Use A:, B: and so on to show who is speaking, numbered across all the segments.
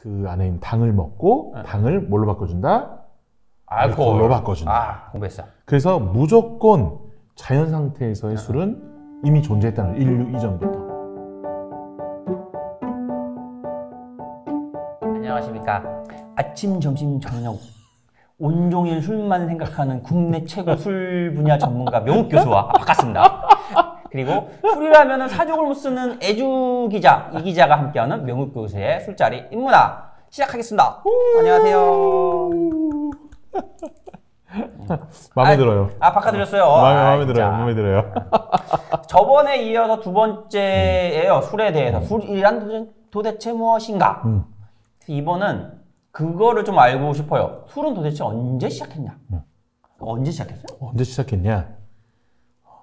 A: 그 안에 있는 당을 먹고 당을 뭘로 바꿔준다? 알코올로 바꿔준다.
B: 아, 공부했어.
A: 그래서 무조건 자연 상태에서의 술은 이미 존재했다는 인류 이전부터.
B: 안녕하십니까. 아침, 점심, 저녁 온종일 술만 생각하는 국내 최고 술 분야 전문가 명욱 교수와 바꿨습니다. 그리고 술이라면 사족을 못 쓰는 애주 기자, 이 기자가 함께하는 명욱 교수의 술자리 입문화 시작하겠습니다. 안녕하세요.
A: 마음에 들어요.
B: 바꿔드렸어요.
A: 마음에 들어요. 마음에 들어요.
B: 저번에 이어서 두 번째예요. 술에 대해서. 술이란 도대체 무엇인가? 이번은 그거를 좀 알고 싶어요. 술은 도대체 언제 시작했냐? 언제 시작했어요?
A: 언제 시작했냐?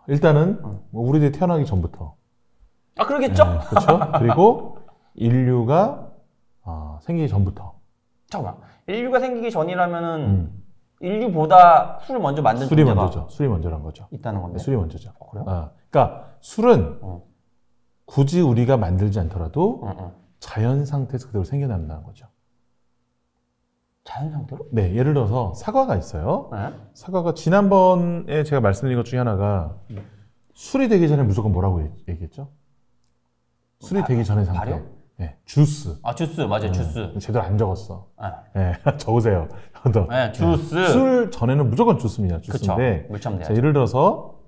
A: 일단은 우리들이 태어나기 전부터.
B: 아, 그러겠죠?
A: 네, 그렇죠. 그리고 인류가 생기기 전부터.
B: 잠깐만. 인류가 생기기 전이라면은 인류보다 술을 먼저 만든
A: 술이
B: 존재가
A: 먼저죠. 술이 먼저란 거죠.
B: 있다는 건데.
A: 네, 술이 먼저죠.
B: 그래요?
A: 그러니까 술은 굳이 우리가 만들지 않더라도 자연 상태에서 그대로 생겨난다는 거죠.
B: 자연 상태로?
A: 네, 예를 들어서 사과가 있어요.
B: 네?
A: 사과가 지난번에 제가 말씀드린 것 중에 하나가 술이 되기 전에 무조건 뭐라고 얘기했죠? 술이 되기 전의 상태.
B: 발효?
A: 네, 주스.
B: 아, 주스. 맞아요. 주스.
A: 제대로 안 적었어.
B: 네.
A: 네, 적으세요.
B: 네, 주스.
A: 네. 술 전에는 무조건 주스입니다. 주스인데.
B: 물참
A: 자, 예를 들어서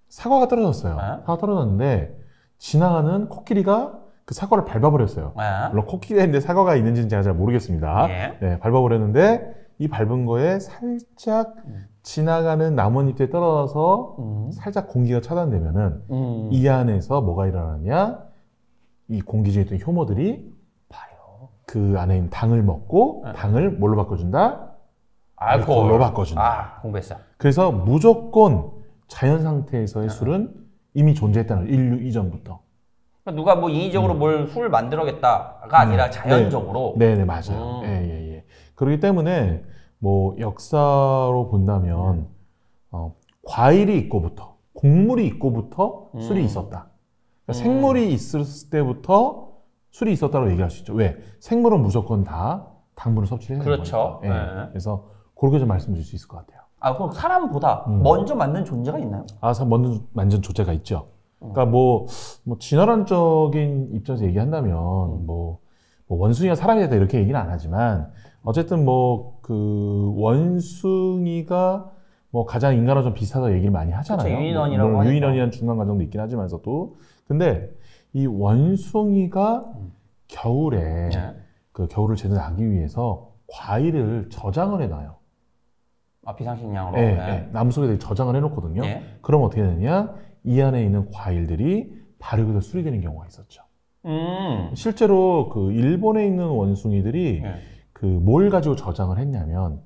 A: 사과가 떨어졌어요.
B: 네.
A: 사과가 떨어졌는데 지나가는 코끼리가 그 사과를 밟아버렸어요.
B: 네.
A: 물론 코끼리가 있는데 사과가 있는지는 제가 잘 모르겠습니다.
B: 예.
A: 네, 밟아버렸는데 이 밟은 거에 살짝 지나가는 나뭇잎에 떨어져서 살짝 공기가 차단되면은 이 안에서 뭐가 일어나냐? 이 공기 중에 있던 효모들이 그 안에 있는 당을 먹고 당을 뭘로 바꿔준다? 알코올로 바꿔준다.
B: 아, 공부했어.
A: 그래서 무조건 자연 상태에서의 술은 이미 존재했다는 인류 이전부터.
B: 누가 뭐 인위적으로 뭘 술을 만들어겠다가 아니라 자연적으로.
A: 네네, 맞아요. 예. 그렇기 때문에 뭐 역사로 본다면 과일이 있고부터 곡물이 있고부터 술이 있었다. 그러니까 생물이 있을 때부터 술이 있었다고 얘기할 수 있죠. 왜? 생물은 무조건 다 당분을 섭취를 해야 되는
B: 그렇죠.
A: 거니까. 예. 그래서 그렇게 좀 말씀드릴 수 있을 것 같아요.
B: 아, 그럼 사람보다 먼저 만든 존재가 있나요?
A: 먼저 만든 존재가 있죠. 그러니까 뭐 진화론적인 입장에서 얘기한다면 뭐 원숭이가 사람이 됐다 이렇게 얘기는 안 하지만 어쨌든 뭐 그 원숭이가 뭐 가장 인간과 좀 비슷하다고 얘기를 많이 하잖아요.
B: 그렇죠, 유인원이라고 하니까.
A: 유인원이라는 중간 과정도 있긴 하지만서도 근데 이 원숭이가 겨울에 그 겨울을 제대로 나기 위해서 과일을 저장을 해놔요.
B: 아, 비상식량으로.
A: 네. 나무 속에 저장을 해놓거든요. 그럼 어떻게 되느냐? 이 안에 있는 과일들이 발효가 술이 되는 경우가 있었죠. 실제로 그 일본에 있는 원숭이들이 그 뭘 가지고 저장을 했냐면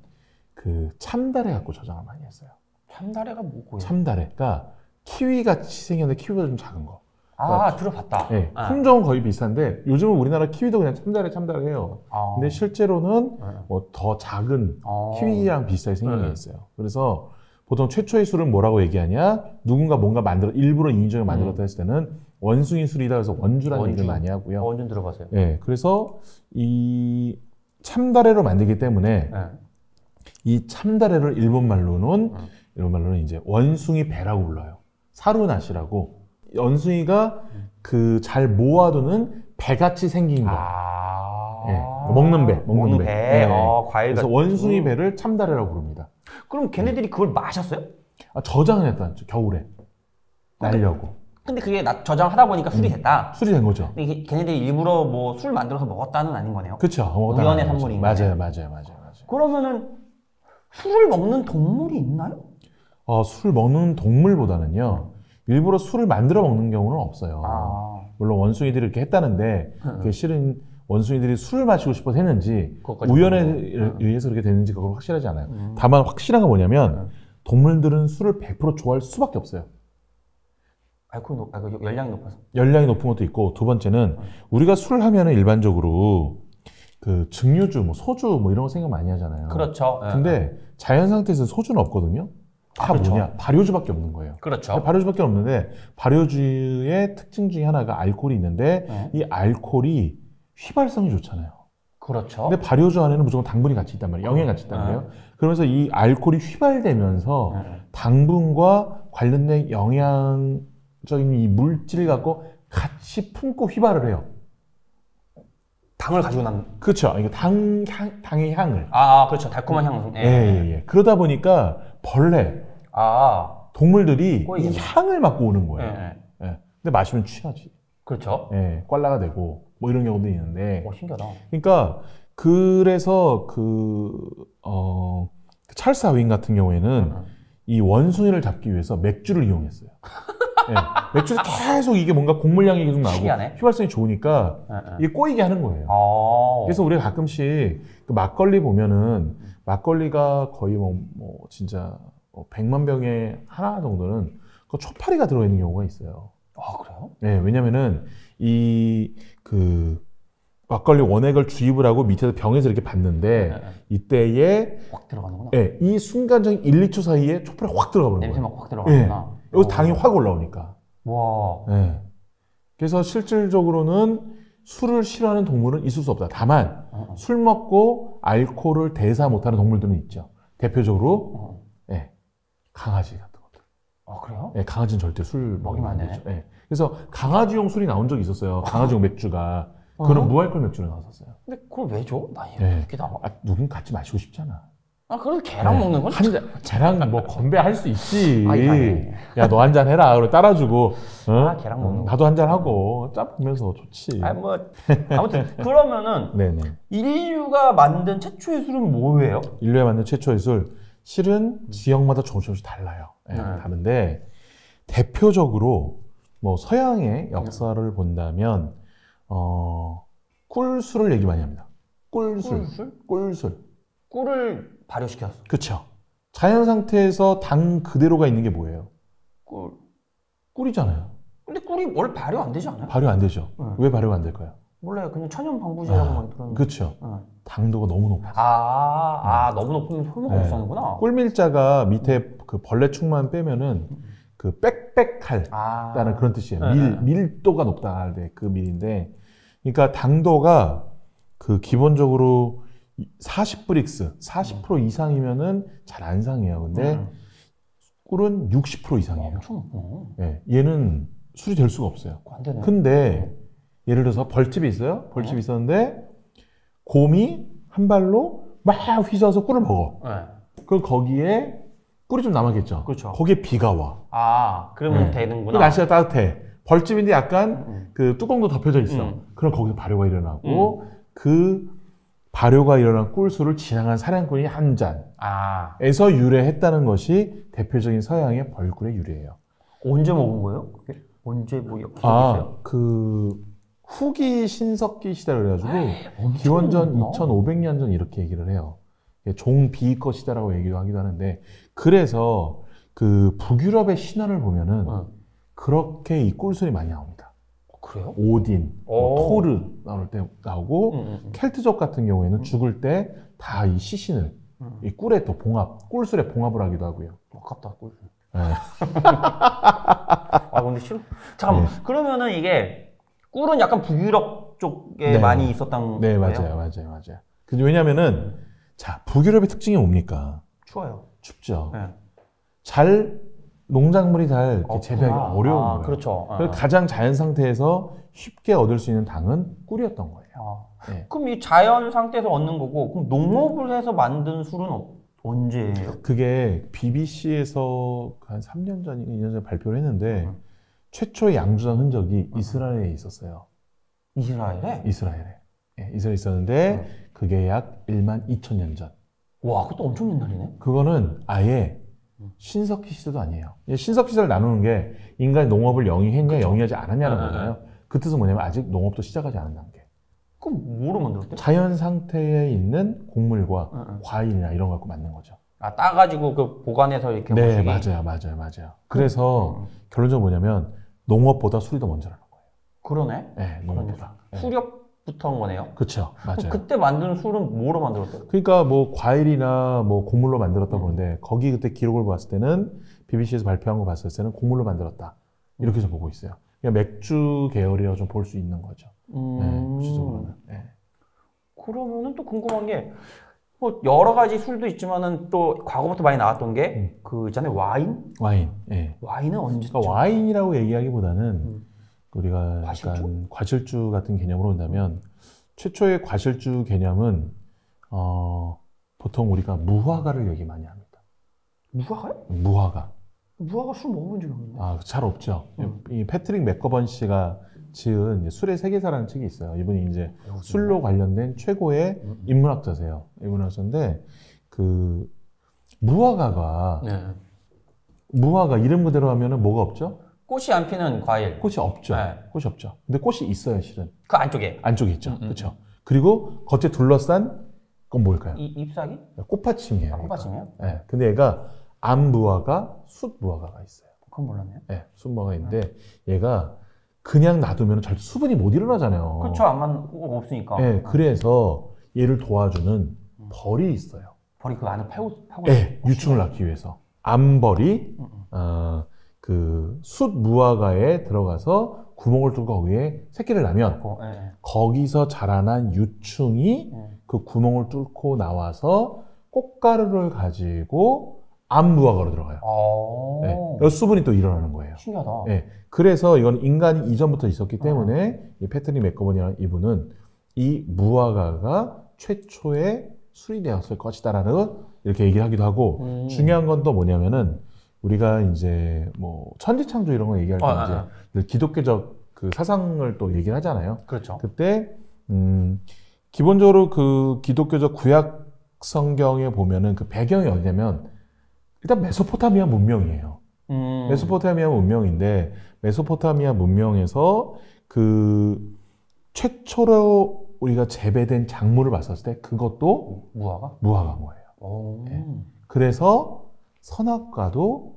A: 그 참다래 갖고 저장을 많이 했어요.
B: 참다래가 뭐고요?
A: 참다래. 그러니까 키위같이 생겼는데 키위보다 좀 작은 거.
B: 아, 들어봤다.
A: 네, 품종은 거의 비슷한데 요즘은 우리나라 키위도 그냥 참다래 해요. 근데 실제로는 뭐 더 작은 키위랑 비슷하게 생긴 게 있어요. 그래서 보통 최초의 술을 뭐라고 얘기하냐? 누군가 뭔가 일부러 인위적으로 만들었다 했을 때는 원숭이 술이다 해서 원주라는 얘기를 많이 하고요.
B: 원주 들어봤어요.
A: 네, 그래서 이 참다래로 만들기 때문에 이 참다래를 일본말로는 이제 원숭이 배라고 불러요. 사루나시라고. 원숭이가 그 잘 모아두는 배같이 생긴 거. 먹는 배.
B: 과일.
A: 그래서 원숭이 배를 참다래라고 부릅니다.
B: 그럼 걔네들이 그걸 마셨어요?
A: 저장을 했다죠. 겨울에 날려고.
B: 근데 그게 저장하다 보니까 술이 됐다.
A: 술이 된 거죠.
B: 근데 걔네들이 일부러 뭐 술 만들어서 먹었다는 아닌 거네요.
A: 그렇죠.
B: 우연의 산물인 거예요.
A: 맞아요.
B: 그러면은 술을 먹는 동물이 있나요?
A: 술 먹는 동물보다는요. 일부러 술을 만들어 먹는 경우는 없어요. 물론 원숭이들이 이렇게 했다는데 그게 실은 원숭이들이 술을 마시고 싶어서 했는지 우연에 의해서 그렇게 됐는지 그건 확실하지 않아요. 다만 확실한 건 뭐냐면 동물들은 술을 100% 좋아할 수밖에 없어요.
B: 열량이 높아서.
A: 열량이 높은 것도 있고 두 번째는 우리가 술을 하면은 일반적으로 그 증류주, 뭐 소주 뭐 이런 거 생각 많이 하잖아요.
B: 그렇죠.
A: 근데 자연 상태에서 소주는 없거든요. 다 뭐냐? 발효주밖에 없는 거예요.
B: 그렇죠.
A: 발효주밖에 없는데 발효주의 특징 중에 하나가 알코올이 있는데 이 알코올이 휘발성이 좋잖아요.
B: 그렇죠.
A: 근데 발효주 안에는 무조건 당분이 같이 있단 말이에요. 영양이 같이 있단 말이에요. 그러면서 이 알코올이 휘발되면서 당분과 관련된 영양적인 이 물질을 갖고 같이 품고 휘발을 해요.
B: 당을 가지고 난.
A: 그렇죠. 이게 당의 향을.
B: 그렇죠. 달콤한 향.
A: 예. 그러다 보니까 벌레, 동물들이
B: 꼬이겠네.
A: 이 향을 맡고 오는 거예요.
B: 예.
A: 근데 마시면 취하지.
B: 그렇죠.
A: 예, 꽐라가 되고 뭐 이런 경우도 있는데.
B: 신기하다.
A: 그러니까 그래서 찰스 다윈 같은 경우에는 이 원숭이를 잡기 위해서 맥주를 이용했어요. 예, 맥주를 계속 이게 뭔가 곡물향이 계속 나고
B: 신기하네.
A: 휘발성이 좋으니까 이게 꼬이게 하는 거예요.
B: 그래서
A: 그래서 우리가 가끔씩 그 막걸리 보면은 막걸리가 거의 뭐 진짜 100만 병에 하나 정도는 그 초파리가 들어있는 경우가 있어요.
B: 그래요?
A: 네, 왜냐면은 막걸리 원액을 주입을 하고 밑에서 병에서 이렇게 받는데 이때에
B: 확 들어가는구나.
A: 네, 이 순간적인 1, 2초 사이에 촛불이 확 들어가 버리는 거예요.
B: 냄새 막 확 들어가는구나.
A: 여기 당이 확 올라오니까.
B: 와.
A: 네. 그래서 실질적으로는 술을 싫어하는 동물은 있을 수 없다. 다만 술 먹고 알코올을 대사 못하는 동물들은 있죠. 대표적으로 강아지 같은 것들.
B: 그래요?
A: 네, 강아지는 절대 술 먹으면 안
B: 되네.
A: 되죠. 네. 그래서 강아지용 술이 나온 적이 있었어요. 강아지용 맥주가. 그런 무알콜 맥주를 나왔었어요.
B: 근데 그걸 왜 줘? 나
A: 네.
B: 웃기다.
A: 누군 같이 마시고 싶잖아.
B: 그래도 걔랑 먹는 건?
A: 한 잔, 쟤랑 뭐 건배할 수 있지.
B: 이상해.
A: 야, 너 한 잔 해라. 그리고 따라주고.
B: 걔랑 먹는 거.
A: 나도 한 잔 하고 짜 보면서 좋지.
B: 아무튼 그러면은
A: 네네.
B: 인류가 만든 최초의 술은 뭐예요?
A: 인류에 맞는 최초의 술. 실은 지역마다 조금씩 달라요. 다른데 대표적으로 뭐 서양의 역사를 본다면 꿀술을 얘기 많이 합니다. 꿀술.
B: 꿀을 발효시켰어.
A: 그렇죠. 자연 상태에서 당 그대로가 있는 게 뭐예요? 꿀이잖아요.
B: 근데 꿀이 원래 발효 안 되지 않아요?
A: 발효 안 되죠. 왜 발효가 안 될까요?
B: 몰라요. 그냥 천연 방부제라고만 들었는데.
A: 그렇죠. 당도가 너무 높아서.
B: 너무 높으면 효모가 못 사는구나.
A: 꿀밀자가 밑에 그 벌레충만 빼면은 그 빽빽하다는 그런 뜻이에요. 밀도가 높다. 그 밀인데, 그러니까 당도가 그 기본적으로 40브릭스, 40% 이상이면은 잘 안 상해요. 근데 꿀은 60% 이상이에요.
B: 엄청.
A: 네, 얘는 술이 될 수가 없어요.
B: 안 되네.
A: 근데 예를 들어서 벌집이 있어요. 벌집이 있었는데 곰이 한 발로 막 휘저어서 꿀을 먹어. 그럼 거기에 꿀이 좀 남았겠죠.
B: 그렇죠.
A: 거기에 비가 와.
B: 그러면 되는구나.
A: 그 날씨가 따뜻해. 벌집인데 약간 그 뚜껑도 덮여져 있어. 그럼 거기서 발효가 일어나고 그 발효가 일어난 꿀술을 지나간 사냥꾼이 한 잔에서 유래했다는 것이 대표적인 서양의 벌꿀의 유래예요.
B: 언제 먹은 거예요? 그게? 언제 기억이 있어요?
A: 그 후기 신석기 시대를 그래가지고 기원전 2500년 전 이렇게 얘기를 해요. 종비거 시대라고 얘기도 하기도 하는데, 그래서 그 북유럽의 신화를 보면은 그렇게 이 꿀술이 많이 나옵니다.
B: 그래요?
A: 오딘, 토르 나올 때 나오고, 켈트족 같은 경우에는 죽을 때 다 이 시신을 이 꿀에 또 꿀술에 봉합을 하기도 하고요.
B: 아깝다, 꿀술.
A: 네.
B: 근데 싫어. 잠깐만. 그러면은 이게 꿀은 약간 북유럽 쪽에 많이 있었던
A: 거예요? 맞아요. 근데 왜냐면은 자, 북유럽의 특징이 뭡니까?
B: 추워요.
A: 춥죠. 농작물이 잘 재배하기 어려운 거예요.
B: 그렇죠.
A: 그래서 가장 자연 상태에서 쉽게 얻을 수 있는 당은 꿀이었던 거예요.
B: 그럼 이 자연 상태에서 얻는 거고, 그럼 농업을 해서 만든 술은 언제예요?
A: 그게 BBC에서 한 3년 전인가 2년 전에 발표를 했는데 최초의 양조장 흔적이 이스라엘에 있었어요.
B: 이스라엘에?
A: 이스라엘에 있었는데 그게 약 12,000년 전.
B: 와, 그것도 엄청 옛날이네.
A: 그거는 아예 신석기 시대도 아니에요. 신석기 시대를 나누는 게 인간이 농업을 영위했냐 영위하지 않았냐는 거잖아요. 그 뜻은 뭐냐면 아직 농업도 시작하지 않은 단계.
B: 그럼 뭐로 만들었대?
A: 자연 상태에 있는 곡물과 과일이나 이런 거 갖고 만든 거죠.
B: 따가지고 그 보관해서 이렇게.
A: 네, 맞아요. 그래서 결론적으로 뭐냐면 농업보다 술이 더 먼저라는 거예요.
B: 그러네.
A: 네, 농업보다.
B: 수렵부터 한 거네요.
A: 그렇죠, 맞아요.
B: 그때 만든 술은 뭐로 만들었대요?
A: 그러니까 뭐 과일이나 뭐 곡물로 만들었다 보는데 거기 그때 기록을 봤을 때는 BBC에서 발표한 거 봤을 때는 곡물로 만들었다 이렇게 해서 보고 있어요. 그러니까 맥주 계열이라고 좀 볼 수 있는 거죠. 구체적으로는.
B: 그러면은 또 궁금한 게 뭐 여러 가지 술도 있지만은 또 과거부터 많이 나왔던 게 그 있잖아요 와인.
A: 와인. 예.
B: 와인은 언제쯤?
A: 그러니까 와인이라고 얘기하기보다는 우리가
B: 과실주?
A: 약간 과실주 같은 개념으로 본다면 최초의 과실주 개념은 보통 우리가 무화과를 얘기 많이 합니다.
B: 무화과요?
A: 무화과.
B: 무화과 술 먹어본 적이 없는데.
A: 아, 잘 없죠. 이 패트릭 맥거번 씨가 지은 이제 술의 세계사라는 책이 있어요. 이분이 이제 술로 관련된 최고의 인문학자세요. 인문학자인데 그 무화과가
B: 네.
A: 무화과 이름 그대로 하면은 뭐가 없죠?
B: 꽃이 안 피는 과일.
A: 꽃이 없죠.
B: 네.
A: 꽃이 없죠. 근데 꽃이 있어요, 실은.
B: 그 안쪽에.
A: 안쪽에 있죠. 그렇죠. 그리고 겉에 둘러싼 건 뭘까요?
B: 잎사귀?
A: 꽃받침이에요.
B: 아, 꽃받침이요?
A: 네. 근데 얘가 암무화과, 숫무화과가 있어요.
B: 그건 몰랐네요.
A: 네, 숫무화가 있는데 얘가 그냥 놔두면 절대 수분이 못 일어나잖아요.
B: 그렇죠. 암만 없으니까.
A: 네, 그래서 얘를 도와주는 벌이 있어요.
B: 벌이 그 안을 파고.
A: 네, 유충을 낳기 위해서. 암벌이 그 숫무화과에 들어가서 구멍을 뚫고 거기에 새끼를 낳으면 거기서 자라난 유충이 그 구멍을 뚫고 나와서 꽃가루를 가지고 암무화과로 들어가요. 네, 그래서 수분이 또 일어나는 거예요.
B: 신기하다.
A: 네, 그래서 이건 인간이 이전부터 있었기 때문에 이 패트릭 맥거번이라는 이분은 이 무화과가 최초의 술이 되었을 것이다라는 이렇게 얘기를 하기도 하고 중요한 건 또 뭐냐면은 우리가 이제 뭐 천지창조 이런 거 얘기할 때 이제 기독교적 그 사상을 또 얘기를 하잖아요.
B: 그렇죠.
A: 그때 기본적으로 그 기독교적 구약 성경에 보면은 그 배경이 어디냐면 일단 메소포타미아 문명이에요. 메소포타미아 문명인데 메소포타미아 문명에서 그 최초로 우리가 재배된 작물을 봤었을 때 그것도 무화과예요. 네. 그래서 선악과도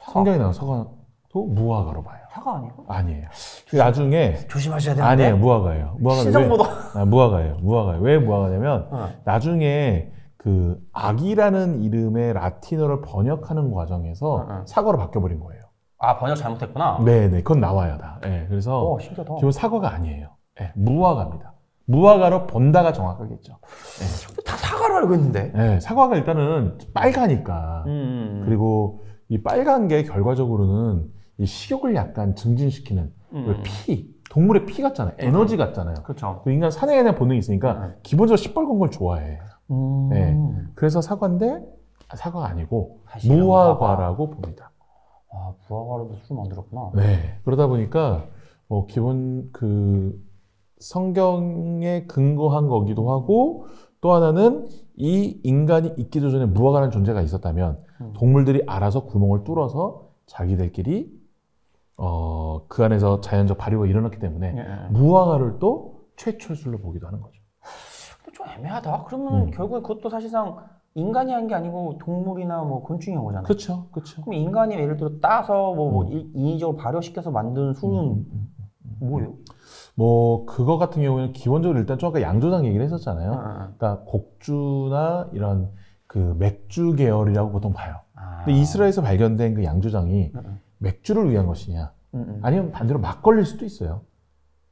A: 성경에 나온 선악과도 무화과로 봐요.
B: 사과 아니고?
A: 아니에요. 나중에
B: 조심하셔야 되는데.
A: 아니에요. 무화과예요.
B: 신성보다.
A: 무화과예요. 왜 무화과냐면 나중에 그 악이라는 이름의 라틴어를 번역하는 과정에서 사과로 바뀌어버린 거예요.
B: 아, 번역 잘못했구나.
A: 네네, 그건 나와요 다. 네, 그래서
B: 신기하다.
A: 기본 사과가 아니에요. 네, 무화과입니다. 무화과로 본다가 정확하겠죠. 네.
B: 다 사과로 알고 있는데.
A: 네, 사과가 일단은 빨가니까. 그리고 이 빨간 게 결과적으로는 이 식욕을 약간 증진시키는 동물의 피 같잖아요. 에너지 같잖아요.
B: 그렇죠.
A: 그 인간 사냥에 대한 본능이 있으니까 기본적으로 시뻘건 걸 좋아해. 네. 그래서 사과인데 사과가 아니고 무화과라고 봅니다.
B: 아, 무화과로도 술 만들었구나.
A: 네. 그러다 보니까 뭐 기본 그 성경에 근거한 거기도 하고 또 하나는 이 인간이 있기도 전에 무화과라는 존재가 있었다면 동물들이 알아서 구멍을 뚫어서 자기들끼리 그 안에서 자연적 발효가 일어났기 때문에 무화과를 또 최초의 술로 보기도 하는 거죠.
B: 좀 애매하다. 그러면 결국에 그것도 사실상 인간이 한 게 아니고 동물이나 뭐 곤충이 한 거잖아요.
A: 그렇죠.
B: 그럼 인간이 예를 들어 따서 인위적으로 발효시켜서 만든 술은 뭐예요?
A: 뭐 그거 같은 경우에는 기본적으로 일단 좀 아까 양조장 얘기를 했었잖아요. 그러니까 곡주나 이런 그 맥주 계열이라고 보통 봐요. 근데 이스라엘에서 발견된 그 양조장이 맥주를 위한 것이냐 아니면 반대로 막걸리일 수도 있어요.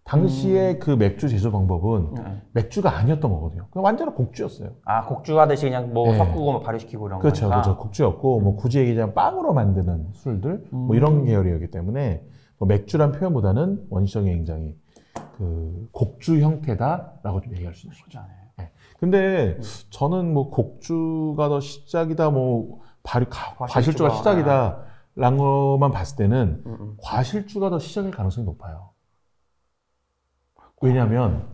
A: 당시에 그 맥주 제조 방법은 맥주가 아니었던 거거든요. 그냥 완전히 곡주였어요.
B: 아, 곡주 하듯이 그냥 뭐 섞고 뭐 발효시키고 이런 거.
A: 그렇죠. 곡주였고 뭐 굳이 얘기하자면 빵으로 만드는 술들 뭐 이런 계열이었기 때문에 뭐 맥주란 표현보다는 원시적인 굉장히 그 곡주 형태다라고 좀 얘기할 수 있는 거죠. 네. 근데 저는 뭐 곡주가 더 시작이다, 뭐 과실주가 시작이다라는 것만 봤을 때는 과실주가 더 시작일 가능성이 높아요. 왜냐하면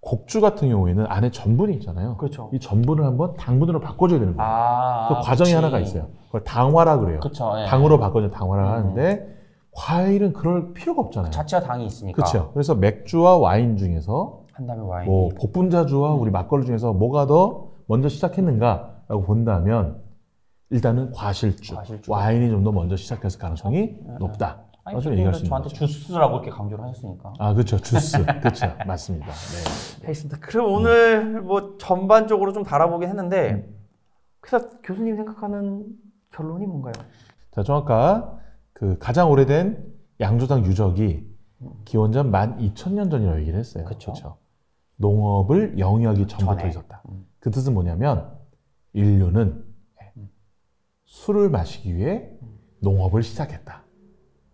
A: 곡주 같은 경우에는 안에 전분이 있잖아요.
B: 그렇죠.
A: 이 전분을 한번 당분으로 바꿔줘야 되는 거예요. 그 과정이 하나가 있어요. 그걸 당화라 그래요.
B: 그쵸, 예.
A: 당으로 바꿔줘 당화라 하는데 과일은 그럴 필요가 없잖아요.
B: 자체가 당이 있으니까.
A: 그렇죠. 그래서 맥주와 와인 중에서
B: 한다면 와인이
A: 뭐 복분자주와 우리 막걸리 중에서 뭐가 더 먼저 시작했는가라고 본다면 일단은 과실주. 와인이 좀 더 먼저 시작했을 가능성이 높다.
B: 아니, 저한테 주스라고 이렇게 강조를 하셨으니까.
A: 아, 그렇죠. 주스. 그렇죠. 맞습니다. 네.
B: 알겠습니다. 그럼 오늘 뭐 전반적으로 좀 다뤄보긴 했는데 그래서 교수님 생각하는 결론이 뭔가요?
A: 자, 좀 아까 그 가장 오래된 양조장 유적이 기원전 12,000년 전이라고 얘기를 했어요.
B: 그렇죠.
A: 농업을 영위하기 전부터
B: 전에.
A: 있었다. 그 뜻은 뭐냐면 인류는 술을 마시기 위해 농업을 시작했다.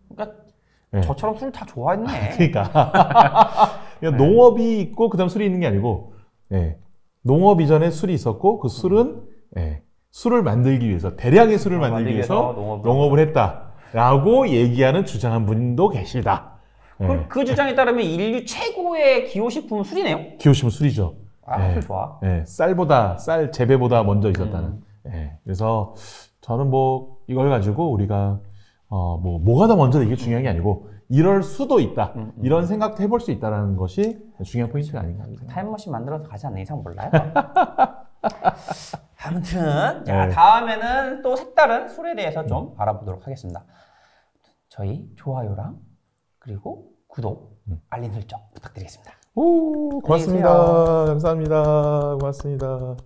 B: 그러니까
A: 네.
B: 저처럼 술 다 좋아했네.
A: 그러니까 농업이 있고 그다음 술이 있는 게 아니고 농업 이전에 술이 있었고 그 술은 술을 만들기 위해서 대량의 술을 만들기 위해서 농업을 했다라고 얘기하는 주장한 분도 계시다.
B: 그 주장에 따르면 인류 최고의 기호식품은 술이네요.
A: 기호식은 술이죠.
B: 술 좋아.
A: 쌀 재배보다 먼저 있었다는. 그래서 저는 뭐 이걸 가지고 우리가 뭐가 더 먼저 이게 중요한 게 아니고 이럴 수도 있다. 이런 생각도 해볼 수 있다는 것이 중요한 포인트가 아닌가.
B: 타임머신 만들어서 가지 않는 이상 몰라요. 아무튼 자, 다음에는 또 색다른 술에 대해서 좀 알아보도록 하겠습니다. 저희 좋아요랑 그리고 구독, 알림 설정 부탁드리겠습니다.
A: 고맙습니다. 감사합니다. 고맙습니다.